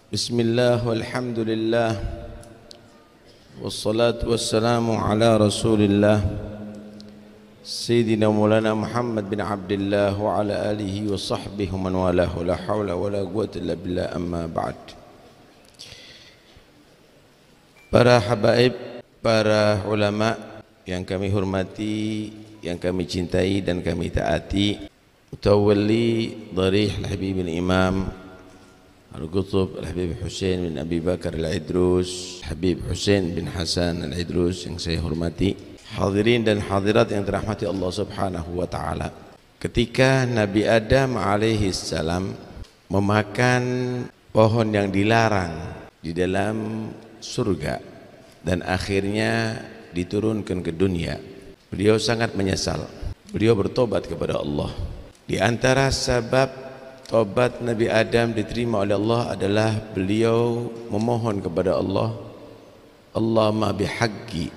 Bismillah walhamdulillah wassalatu wassalamu ala rasulillah Sayyidina Maulana Muhammad bin Abdullah wa ala alihi wa sahbihi man walahu la hawla wa la quwwata illa billah amma ba'd. Para habaib, para ulama yang kami hormati, yang kami cintai dan kami taati, mutawalli dharih al-habib al-imam Al-Qutb Al-Habib Hussein bin Abi Bakar Al-Idrus, Habib Hussein bin Hasan Al-Idrus yang saya hormati, hadirin dan hadirat yang dirahmati Allah Subhanahu wa taala. Ketika Nabi Adam alaihi salam memakan pohon yang dilarang di dalam surga dan akhirnya diturunkan ke dunia, beliau sangat menyesal. Beliau bertobat kepada Allah. Di antara sebab taubat Nabi Adam diterima oleh Allah adalah beliau memohon kepada Allah, Allahumma bihaqqi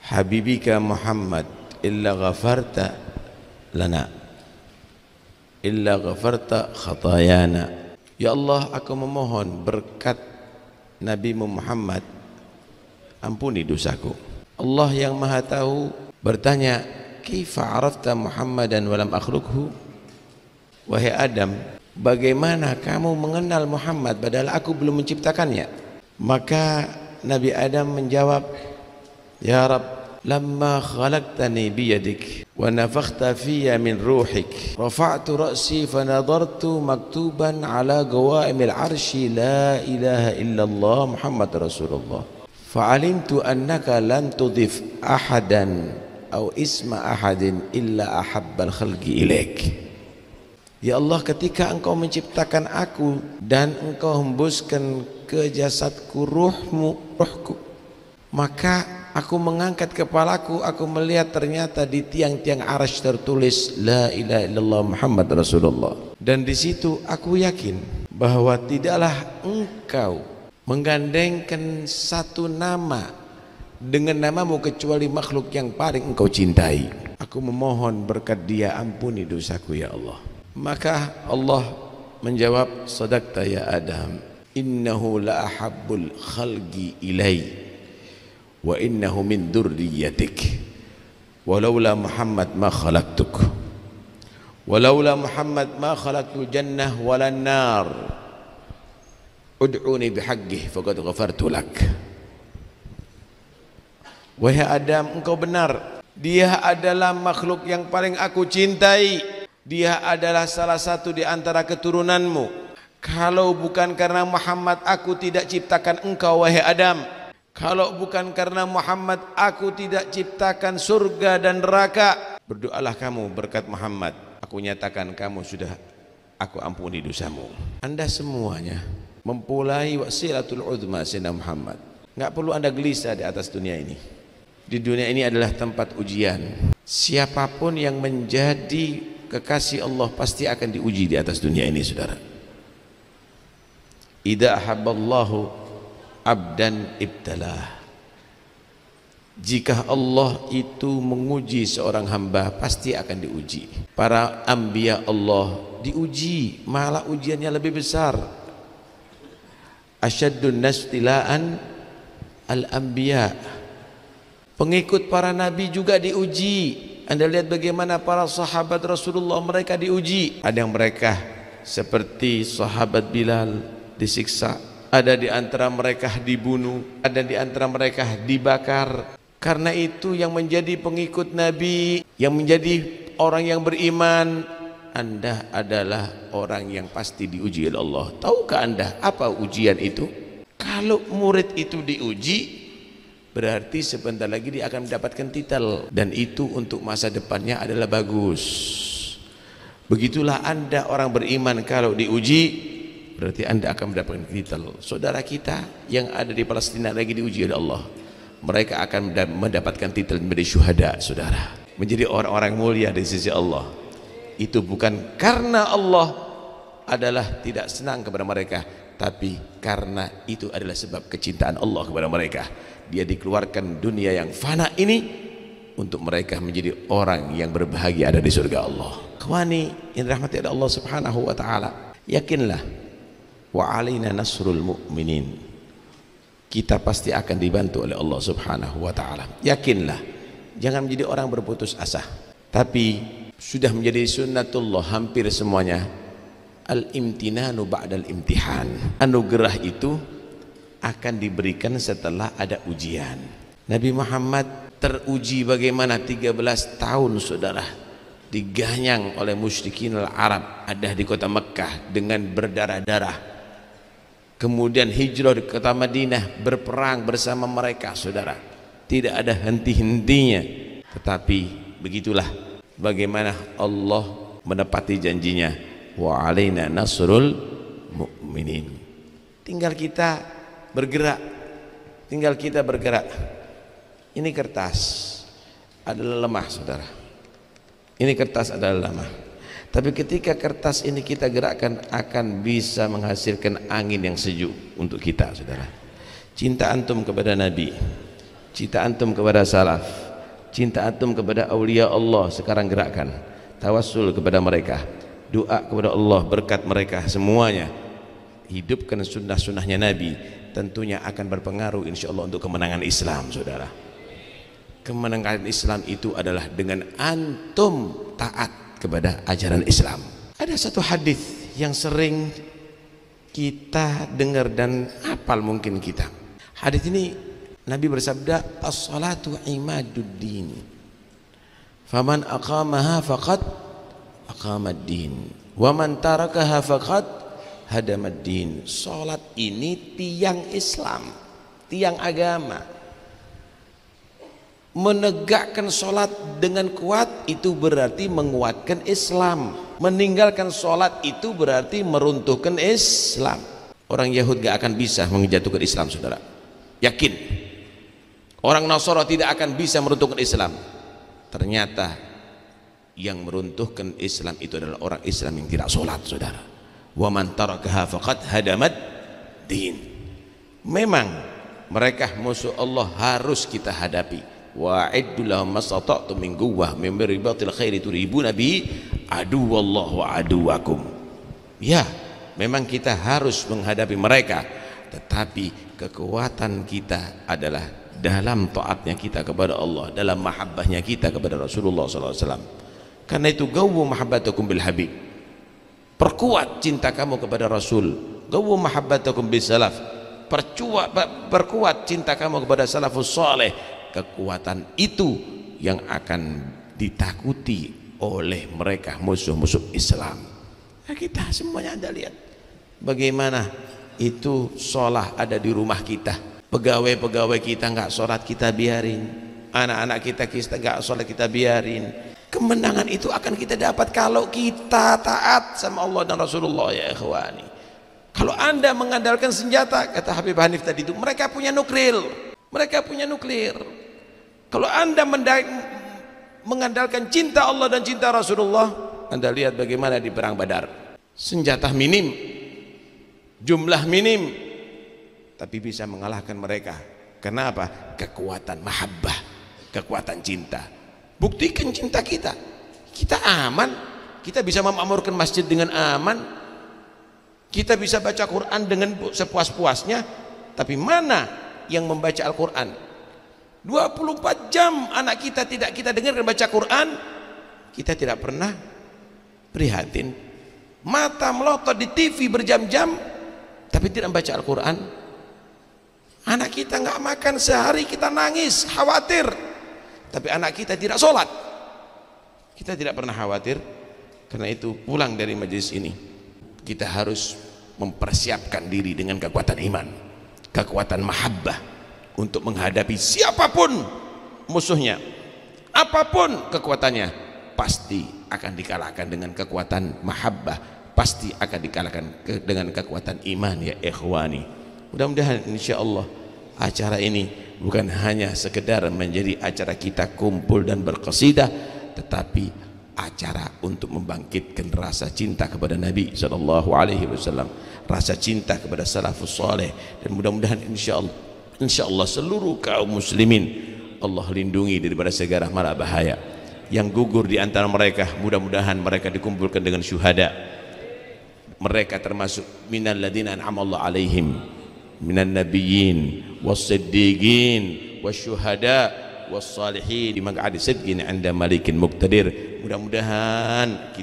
habibika Muhammad illa ghafarta lana illa ghafarta khatayana. Ya Allah, aku memohon berkat Nabi Muhammad, ampuni dosaku. Allah yang Maha Tahu bertanya, kaifa arafta Muhammadan wa lam akhluqhu? Wahai Adam, bagaimana kamu mengenal Muhammad padahal aku belum menciptakannya? Maka Nabi Adam menjawab, Ya Rabb, lamma khalaqtani biyadik wa nafakhta fiyya min ruhik rafa'tu ra'si fanadartu maktuban ala gawaimil arshi la ilaha illallah Muhammad Rasulullah fa'alimtu annaka lan tudhif ahadan aw isma ahadin illa ahabbal khalqi ilaik. Ya Allah, ketika engkau menciptakan aku dan engkau hembuskan ke jasadku rohku, maka aku mengangkat kepalaku, aku melihat ternyata di tiang-tiang arsy tertulis La ilaha illallah Muhammad Rasulullah. Dan di situ aku yakin bahwa tidaklah engkau menggandengkan satu nama dengan namamu kecuali makhluk yang paling engkau cintai. Aku memohon berkat dia, ampuni dosaku ya Allah. Maka Allah menjawab, sadaqta ya Adam, innahu la ahabbul khalqi ilai wa innahu min dzurriyyatik walaula Muhammad ma khalaqtuk walaula Muhammad ma khalaqtul jannah walan nar ud'uni bihaqqihi faqad ghafartu lak. Wahai Adam, engkau benar, dia adalah makhluk yang paling aku cintai. Dia adalah salah satu di antara keturunanmu. Kalau bukan karena Muhammad, aku tidak ciptakan engkau wahai Adam. Kalau bukan karena Muhammad, aku tidak ciptakan surga dan neraka. Berdoalah kamu berkat Muhammad, aku nyatakan kamu sudah aku ampuni dosamu. Anda semuanya mempunyai wasilatul uzma Sayyidina Muhammad. Enggak perlu Anda gelisah di atas dunia ini. Di dunia ini adalah tempat ujian. Siapapun yang menjadi kekasih Allah pasti akan diuji di atas dunia ini, saudara. Idza ahabballahu abdan ibtalah. Jika Allah itu menguji seorang hamba, pasti akan diuji. Para anbiya Allah diuji, malah ujiannya lebih besar. Asyaddun nastilaan al-anbiya. Pengikut para nabi juga diuji. Anda lihat bagaimana para sahabat Rasulullah, mereka diuji. Ada yang mereka seperti sahabat Bilal disiksa, ada di antara mereka dibunuh, ada di antara mereka dibakar. Karena itu yang menjadi pengikut Nabi, yang menjadi orang yang beriman, Anda adalah orang yang pasti diuji oleh Allah. Tahukah Anda apa ujian itu? Kalau murid itu diuji, berarti sebentar lagi dia akan mendapatkan titel, dan itu untuk masa depannya adalah bagus. Begitulah Anda orang beriman, kalau diuji berarti Anda akan mendapatkan titel. Saudara kita yang ada di Palestina lagi diuji oleh Allah, mereka akan mendapatkan titel menjadi syuhada, saudara, menjadi orang-orang mulia di sisi Allah. Itu bukan karena Allah adalah tidak senang kepada mereka, tapi karena itu adalah sebab kecintaan Allah kepada mereka. Dia dikeluarkan dunia yang fana ini untuk mereka menjadi orang yang berbahagia ada di surga Allah. Ikhwani yang dirahmati oleh Allah Subhanahu wa taala, yakinlah wa alaina nasrul mu'minin. Kita pasti akan dibantu oleh Allah Subhanahu wa taala. Yakinlah, jangan menjadi orang berputus asa. Tapi sudah menjadi sunnatullah hampir semuanya, al-imtinanu ba'dal imtihan. Anugerah itu akan diberikan setelah ada ujian. Nabi Muhammad teruji bagaimana 13 tahun saudara diganyang oleh musyrikin al-Arab, ada di kota Mekah dengan berdarah-darah. Kemudian hijrah di kota Madinah, berperang bersama mereka saudara, tidak ada henti-hentinya. Tetapi begitulah bagaimana Allah menepati janjinya, wa alaina nasrul mu'minin. Tinggal kita bergerak, tinggal kita bergerak. Ini kertas adalah lemah saudara, ini kertas adalah lemah, tapi ketika kertas ini kita gerakkan akan bisa menghasilkan angin yang sejuk untuk kita saudara. Cinta antum kepada Nabi, cinta antum kepada salaf, cinta antum kepada aulia Allah sekarang gerakkan. Tawassul kepada mereka, doa kepada Allah berkat mereka semuanya. Hidupkan sunnah-sunnahnya Nabi, tentunya akan berpengaruh insyaallah untuk kemenangan Islam saudara. Kemenangan Islam itu adalah dengan antum taat kepada ajaran Islam. Ada satu hadis yang sering kita dengar dan hafal mungkin kita. Hadis ini Nabi bersabda, as-salatu imaduddin, faman aqamaha faqad aqamad-din, wa man tarakaha faqad hadamad-din. Salat ini tiang Islam, tiang agama. Menegakkan sholat dengan kuat itu berarti menguatkan Islam. Meninggalkan sholat itu berarti meruntuhkan Islam. Orang Yahudi gak akan bisa menjatuhkan Islam saudara, yakin. Orang Nasara tidak akan bisa meruntuhkan Islam. Ternyata yang meruntuhkan Islam itu adalah orang Islam yang tidak sholat saudara. Wa man tarakaha faqad hadamat din. Memang mereka musuh Allah harus kita hadapi. Wa'iddu lahum mastata'tum min quwwah min ribatil khairi turibuna bi aduwallah wa aduwakum. Ya, memang kita harus menghadapi mereka, tetapi kekuatan kita adalah dalam taatnya kita kepada Allah, dalam mahabbahnya kita kepada Rasulullah SAW. Karena itu gawwu mahabbatakum bil habib, perkuat cinta kamu kepada Rasul. Gawwu mahabbatakum bis salaf, perkuat cinta kamu kepada salafus saleh. Kekuatan itu yang akan ditakuti oleh mereka musuh-musuh Islam. Nah, kita semuanya Anda lihat bagaimana itu sholat ada di rumah kita. Pegawai-pegawai kita nggak sholat kita biarin, anak-anak kita nggak sholat kita biarin. Kemenangan itu akan kita dapat kalau kita taat sama Allah dan Rasulullah ya ikhwani. Kalau Anda mengandalkan senjata, kata Habib Hanif tadi itu, mereka punya nuklir, mereka punya nuklir. Kalau Anda mengandalkan cinta Allah dan cinta Rasulullah, Anda lihat bagaimana di perang Badar, senjata minim, jumlah minim, tapi bisa mengalahkan mereka. Kenapa? Kekuatan mahabbah, kekuatan cinta. Buktikan cinta kita, kita aman, kita bisa memakmurkan masjid dengan aman, kita bisa baca Quran dengan sepuas-puasnya. Tapi mana yang membaca Al-Quran 24 jam anak kita tidak kita dengarkan baca Quran, kita tidak pernah prihatin. Mata melotot di TV berjam-jam tapi tidak membaca Al-Quran. Anak kita nggak makan sehari kita nangis khawatir, tapi anak kita tidak sholat, kita tidak pernah khawatir. Karena itu pulang dari majelis ini kita harus mempersiapkan diri dengan kekuatan iman, kekuatan mahabbah untuk menghadapi siapapun musuhnya, apapun kekuatannya, pasti akan dikalahkan dengan kekuatan mahabbah, pasti akan dikalahkan dengan kekuatan iman ya ikhwani. Mudah-mudahan insyaallah acara ini bukan hanya sekedar menjadi acara kita kumpul dan berqasidah, tetapi acara untuk membangkitkan rasa cinta kepada Nabi SAW, rasa cinta kepada salafus saleh, dan mudah-mudahan insyaallah seluruh kaum muslimin Allah lindungi daripada segala mara bahaya. Yang gugur di antara mereka mudah-mudahan mereka dikumpulkan dengan syuhada, mereka termasuk minal ladzina an'ama Allah alaihim minan nabiyyin was-siddiqin wasyuhada was-salihin bi maq'adi sidqin 'inda malikin muqtadir. Mudah-mudahan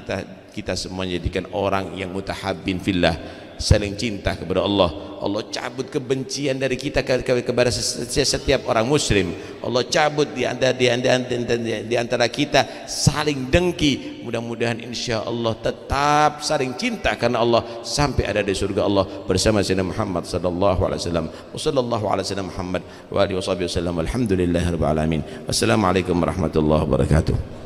kita semua jadikan orang yang mutahabbin fillah, saling cinta kepada Allah. Allah cabut kebencian dari kita kepada setiap orang muslim. Allah cabut di antara kita saling dengki. Mudah-mudahan insya Allah tetap saling cinta karena Allah sampai ada di surga Allah bersama Sayyidina Muhammad sallallahu alaihi wasallam. Wa sallallahu ala sayyidina Muhammad wa alihi wasallam. Alhamdulillahirabbil alamin. Wassalamualaikum warahmatullahi wabarakatuh.